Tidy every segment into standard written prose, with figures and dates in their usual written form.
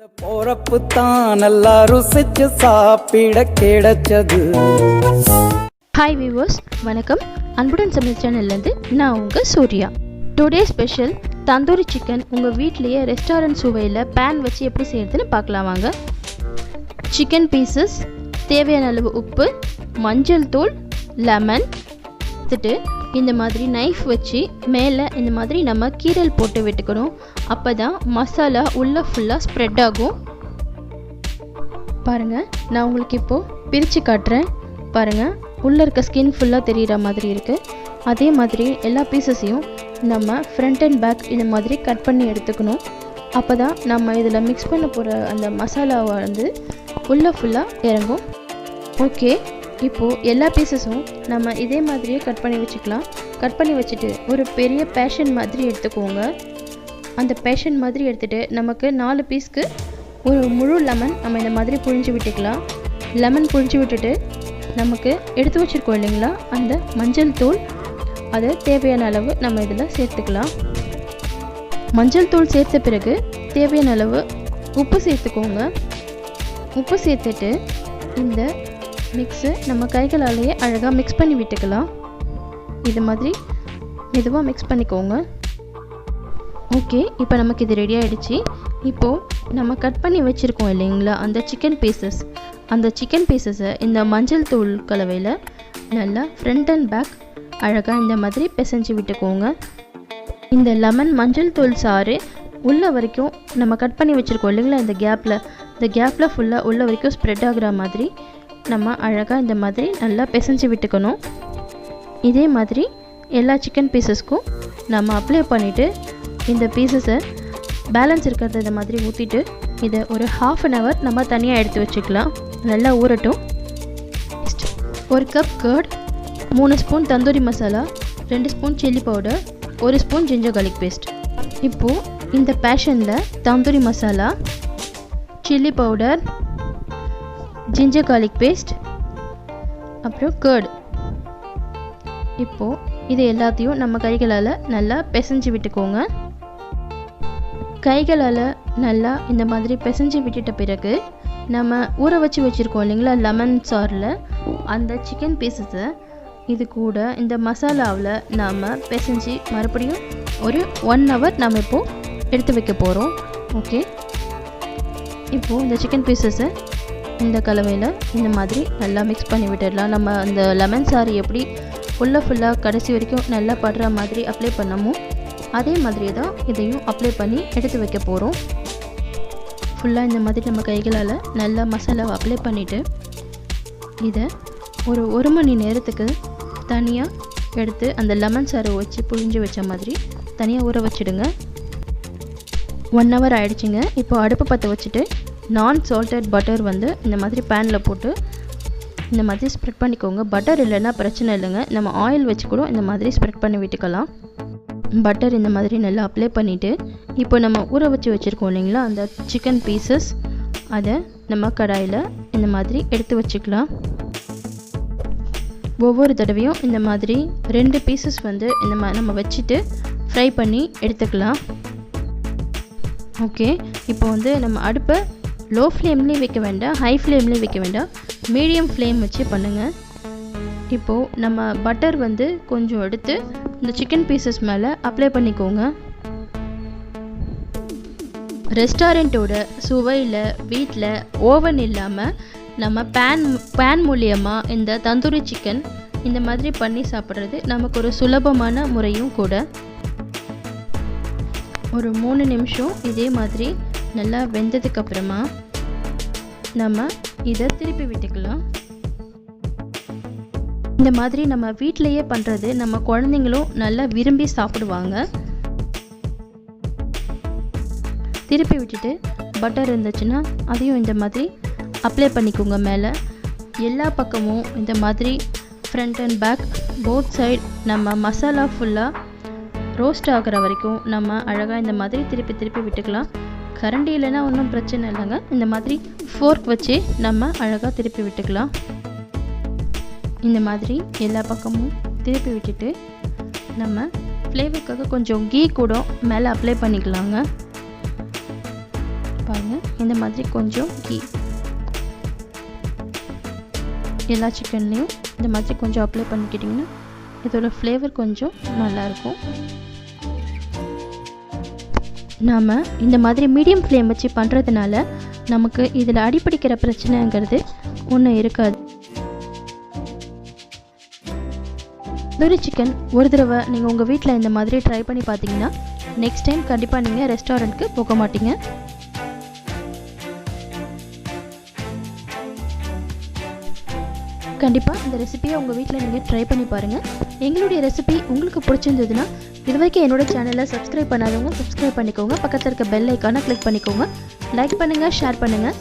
இந்த போறப்பு தான் நல்லா ருசிச்சு சாப்பிட கிடைச்சது. ஹாய் வியூவர்ஸ், வணக்கம். அன்புடன் சமையல் சேனல்லேருந்து நான் உங்கள் Surya. Today special tandoori chicken உங்கள் வீட்லேயே ரெஸ்டாரண்ட் சுவையில் பேன் வச்சு எப்படி செய்கிறதுன்னு பார்க்கலாம் வாங்க. சிக்கன் பீசஸ், தேவையான அளவு உப்பு, மஞ்சள் தூள், லெமன் எடுத்துட்டு இந்த மாதிரி நைஃப் வச்சு மேலே இந்த மாதிரி நம்ம கீரல் போட்டு விட்டுக்கணும். அப்போ தான் மசாலா உள்ளே ஃபுல்லாக ஸ்ப்ரெட் ஆகும். பாருங்கள், நான் உங்களுக்கு இப்போது பிரித்து காட்டுறேன். பாருங்கள், உள்ளே இருக்க ஸ்கின் ஃபுல்லாக தெரிகிற மாதிரி இருக்குது. அதே மாதிரி எல்லா பீசஸையும் நம்ம ஃப்ரண்ட் அண்ட் பேக் இந்த மாதிரி கட் பண்ணி எடுத்துக்கணும். அப்போ தான் நம்ம இதில் மிக்ஸ் பண்ண போகிற அந்த மசாலாவை வந்து உள்ளே ஃபுல்லாக இறங்கும். ஓகே, இப்போது எல்லா பீசஸும் நம்ம இதே மாதிரியே கட் பண்ணி வச்சுக்கலாம். கட் பண்ணி வச்சுட்டு ஒரு பெரிய பேஷன் மாதிரி எடுத்துக்கோங்க. அந்த பேஷன் மாதிரி எடுத்துகிட்டு நமக்கு 4 பீஸ்க்கு ஒரு முழு லெமன் நம்ம இந்த மாதிரி புழிஞ்சு விட்டுக்கலாம். லெமன் புழிஞ்சு விட்டுட்டு நமக்கு எடுத்து வச்சுருக்கோம் இல்லைங்களா அந்த மஞ்சள் தூள், அதை தேவையான அளவு நம்ம இதில் சேர்த்துக்கலாம். மஞ்சள் தூள் சேர்த்த பிறகு தேவையான அளவு உப்பு சேர்த்துக்கோங்க. உப்பு சேர்த்துட்டு இந்த மிக்ஸை நம்ம கைகளாலேயே அழகாக மிக்ஸ் பண்ணி விட்டுக்கலாம். இது மாதிரி மெதுவாக மிக்ஸ் பண்ணிக்கோங்க. ஓகே, இப்போ நமக்கு இது ரெடி ஆகிடுச்சு. இப்போது நம்ம கட் பண்ணி வச்சுருக்கோம் இல்லைங்களா அந்த சிக்கன் பீசஸ், அந்த சிக்கன் பீசஸை இந்த மஞ்சள் தூள் கலவையில் நல்லா ஃப்ரண்ட் அண்ட் பேக் அழகாக இந்த மாதிரி பிசைஞ்சு விட்டுக்கோங்க. இந்த லெமன் மஞ்சள் தூள் சாறு உள்ள வரைக்கும் நம்ம கட் பண்ணி வச்சுருக்கோம் இல்லைங்களா இந்த கேப்பில் ஃபுல்லாக உள்ள வரைக்கும் ஸ்ப்ரெட் ஆகுற மாதிரி நம்ம அழகாக இந்த மாதிரி நல்லா பிசைஞ்சு விட்டுக்கணும். இதே மாதிரி எல்லா சிக்கன் பீசஸ்க்கும் நம்ம அப்ளை பண்ணிவிட்டு இந்த பீசஸை பேலன்ஸ் இருக்கிறத இந்த மாதிரி ஊற்றிட்டு இதை ஒரு 1/2 hour நம்ம தனியாக எடுத்து வச்சுக்கலாம். நல்லா ஊறட்டும். 1 cup curd, 3 spoon tandoori masala, 2 spoon chilli powder, 1 spoon ginger garlic paste. இப்போது இந்த பேஷனில் tandoori masala, chilli powder, ginger garlic paste, அப்புறம் கர்ட், இப்போது இது எல்லாத்தையும் நம்ம கைகளால் நல்லா பிசைஞ்சு விட்டுக்கோங்க. கைகளால் நல்லா இந்த மாதிரி பிசைஞ்சு விட்டுட்ட பிறகு நம்ம ஊற வச்சுருக்கோம் இல்லைங்களா லெமன் சாரில் அந்த சிக்கன் பீசஸை இது கூட இந்த மசாலாவில் நாம் பிசைஞ்சு மறுபடியும் ஒரு 1 hour நம்ம இப்போது எடுத்து வைக்க போகிறோம். ஓகே, இப்போது இந்த சிக்கன் பீசஸை இந்த கலவையில் இந்த மாதிரி நல்லா மிக்ஸ் பண்ணி விட்டுடலாம். நம்ம அந்த லெமன் சாறு எப்படி உள்ளே ஃபுல்லாக கடைசி வரைக்கும் நல்லா படுற மாதிரி அப்ளை பண்ணமோ அதே மாதிரி தான் இதையும் அப்ளை பண்ணி எடுத்து வைக்க போகிறோம். ஃபுல்லாக இந்த மாதிரி நம்ம கைகளால் நல்லா மசாலாவை அப்ளை பண்ணிவிட்டு இதை ஒரு 1 மணி நேரத்துக்கு தனியாக எடுத்து அந்த லெமன் சாறை வச்சு புழிஞ்சு வச்ச மாதிரி தனியாக ஊற வச்சுடுங்க. 1 hour ஆகிடுச்சிங்க. இப்போது அடுப்பு பற்ற வச்சுட்டு நான் சால்டட் பட்டர் வந்து இந்த மாதிரி பேனில் போட்டு இந்த மாதிரி ஸ்ப்ரெட் பண்ணிக்கோங்க. பட்டர் இல்லைன்னா பிரச்சனை இல்லைங்க, நம்ம ஆயில் வச்சு கூட இந்த மாதிரி ஸ்ப்ரெட் பண்ணி விட்டுக்கலாம். பட்டர் இந்த மாதிரி நல்லா அப்ளை பண்ணிவிட்டு இப்போ நம்ம ஊற வச்சுருக்கோம் இல்லைங்களா அந்த சிக்கன் பீசஸ், அதை நம்ம கடாயில் இந்த மாதிரி எடுத்து வச்சுக்கலாம். ஒவ்வொரு தடவையும் இந்த மாதிரி 2 பீசஸ் வந்து நம்ம வச்சுட்டு ஃப்ரை பண்ணி எடுத்துக்கலாம். ஓகே, இப்போ வந்து நம்ம அடுப்பை லோ ஃப்ளேம்லேயும் வைக்க வேண்டாம், ஹை ஃப்ளேம்லேயும் வைக்க வேண்டாம், மீடியம் ஃப்ளேம் வச்சு பண்ணுங்கள். இப்போது நம்ம பட்டர் வந்து கொஞ்சம் எடுத்து இந்த சிக்கன் பீசஸ் மேலே அப்ளை பண்ணிக்கோங்க. ரெஸ்டாரண்ட்டோட சுவையில் வீட்டில் ஓவன் இல்லாமல் நம்ம பேன் மூலியமாக இந்த தந்தூரி சிக்கன் இந்த மாதிரி பண்ணி சாப்பிட்றது நமக்கு ஒரு சுலபமான முறையும் கூட. ஒரு 3 நிமிஷம் இதே மாதிரி நல்லா வெந்ததுக்கப்புறமா நம்ம இதை திருப்பி விட்டுக்கலாம். இந்த மாதிரி நம்ம வீட்டிலையே பண்ணுறது நம்ம குழந்தைங்களும் நல்லா விரும்பி சாப்பிடுவாங்க. திருப்பி விட்டுட்டு பட்டர் இருந்துச்சுன்னா அதையும் இந்த மாதிரி அப்ளை பண்ணிக்கோங்க. மேலே எல்லா பக்கமும் இந்த மாதிரி front and back both side நம்ம மசாலா ஃபுல்லாக ரோஸ்ட் ஆகிற வரைக்கும் நம்ம அழகாக இந்த மாதிரி திருப்பி விட்டுக்கலாம். கரண்டி இல்லைன்னா ஒன்றும் பிரச்சனை இல்லைங்க, இந்த மாதிரி ஃபோர்க் வச்சு நம்ம அழகாக திருப்பி விட்டுக்கலாம். இந்த மாதிரி எல்லா பக்கமும் திருப்பி விட்டுட்டு நம்ம ஃப்ளேவருக்காக கொஞ்சம் கீ கூட மேலே அப்ளை பண்ணிக்கலாங்க. பாருங்கள், இந்த மாதிரி கொஞ்சம் கீ எல்லா சிக்கன்லேயும் இந்த மாதிரி கொஞ்சம் அப்ளை பண்ணிக்கிட்டிங்கன்னா இதோட ஃப்ளேவர் கொஞ்சம் நல்லாயிருக்கும். நாம் இந்த மாதிரி மீடியம் ஃப்ளேம் வச்சு பண்ணுறதுனால நமக்கு இதில் அடிப்பிடிக்கிற பிரச்சனைங்கிறது ஒன்றும் இருக்காது. தந்தூரி சிக்கன் ஒரு தடவை நீங்கள் உங்கள் வீட்டில் இந்த மாதிரி ட்ரை பண்ணி பார்த்தீங்கன்னா நெக்ஸ்ட் டைம் கண்டிப்பாக நீங்கள் ரெஸ்டாரண்ட்க்கு போக மாட்டீங்க. கண்டிப்பாக இந்த ரெசிபியை உங்கள் வீட்டில் நீங்கள் ட்ரை பண்ணி பாருங்கள். எங்களுடைய ரெசிபி உங்களுக்கு பிடிச்சிருந்ததுன்னா இது வரைக்கும் என்னோட சேனலை சப்ஸ்கிரைப் பண்ணாதவங்க சப்ஸ்கிரைப் பண்ணிக்கோங்க. பக்கத்தில் இருக்க பெல் ஐக்கானை கிளிக் பண்ணிக்கோங்க. லைக் பண்ணுங்கள், ஷேர் பண்ணுங்கள்.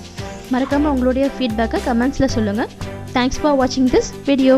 மறக்காமல் உங்களுடைய ஃபீட்பேக்கை கமெண்ட்ஸில் சொல்லுங்கள். தேங்க்ஸ் ஃபார் வாட்சிங் திஸ் வீடியோ.